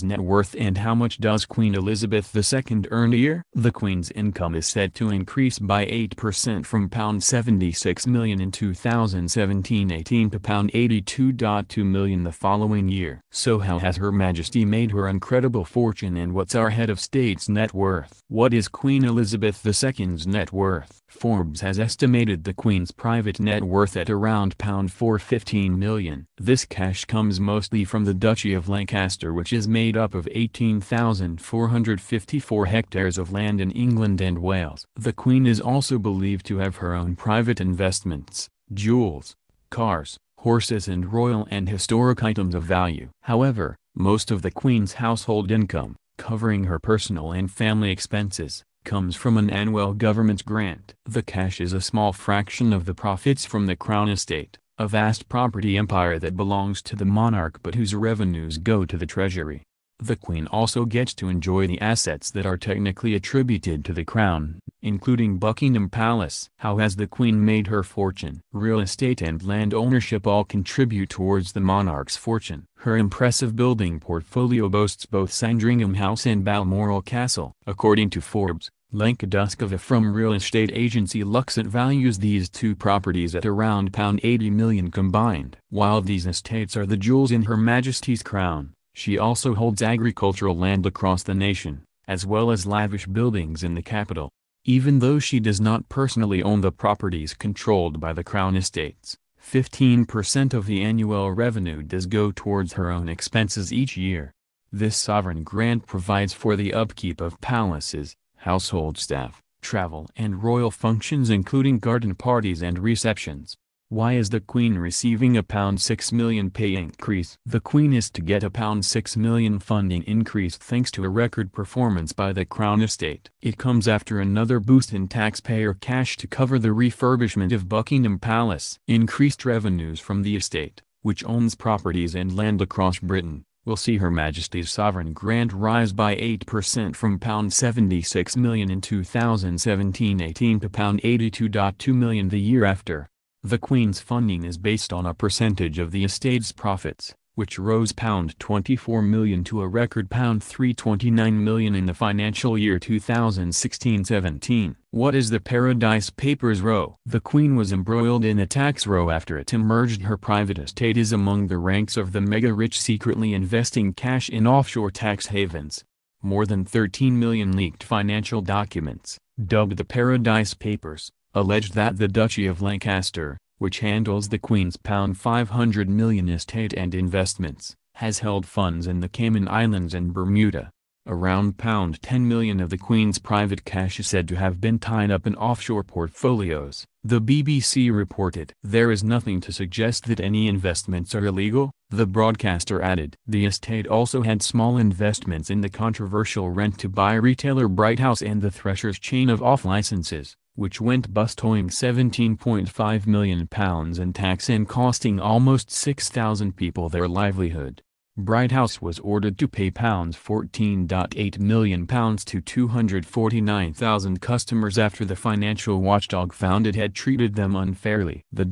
net worth. And how much does Queen Elizabeth II earn a year? The Queen's income is said to increase by 8% from £76 million in 2017-18 to £82.2 million the following year. So how has Her Majesty made her incredible fortune, and what's our head of state's net worth? What is Queen Elizabeth II's net worth? Forbes has estimated the Queen's private net worth at around £415 million. This cash comes mostly from the Duchy of Lancaster, which is made up of 18,454 hectares of land in England and Wales. The Queen is also believed to have her own private investments, jewels, cars, horses and royal and historic items of value. However, most of the Queen's household income, covering her personal and family expenses, comes from an annual government grant. The cash is a small fraction of the profits from the Crown Estate, a vast property empire that belongs to the monarch but whose revenues go to the Treasury. The Queen also gets to enjoy the assets that are technically attributed to the Crown, including Buckingham Palace. How has the Queen made her fortune? Real estate and land ownership all contribute towards the monarch's fortune. Her impressive building portfolio boasts both Sandringham House and Balmoral Castle. According to Forbes, Lenka from real estate agency Luxett values these two properties at around £80 million combined. While these estates are the jewels in Her Majesty's crown, she also holds agricultural land across the nation, as well as lavish buildings in the capital. Even though she does not personally own the properties controlled by the Crown Estates, 15% of the annual revenue does go towards her own expenses each year. This sovereign grant provides for the upkeep of palaces, household staff, travel and royal functions including garden parties and receptions. Why is the Queen receiving a £6 million pay increase? The Queen is to get a £6 million funding increase thanks to a record performance by the Crown Estate. It comes after another boost in taxpayer cash to cover the refurbishment of Buckingham Palace. Increased revenues from the estate, which owns properties and land across Britain, will see Her Majesty's sovereign grant rise by 8% from £76 million in 2017-18 to £82.2 million the year after. The Queen's funding is based on a percentage of the estate's profits, which rose £24 million to a record £329 million in the financial year 2016-17. What is the Paradise Papers row? The Queen was embroiled in a tax row after it emerged her private estate is among the ranks of the mega-rich secretly investing cash in offshore tax havens. More than 13 million leaked financial documents, dubbed the Paradise Papers, alleged that the Duchy of Lancaster, which handles the Queen's £500 million estate and investments, has held funds in the Cayman Islands and Bermuda. Around £10 million of the Queen's private cash is said to have been tied up in offshore portfolios, the BBC reported. There is nothing to suggest that any investments are illegal, the broadcaster added. The estate also had small investments in the controversial rent-to-buy retailer Bright House and the Threshers chain of off-licenses, which went bust, owing £17.5 million in tax and costing almost 6,000 people their livelihood. Bright House was ordered to pay £14.8 million to 249,000 customers after the financial watchdog found it had treated them unfairly. The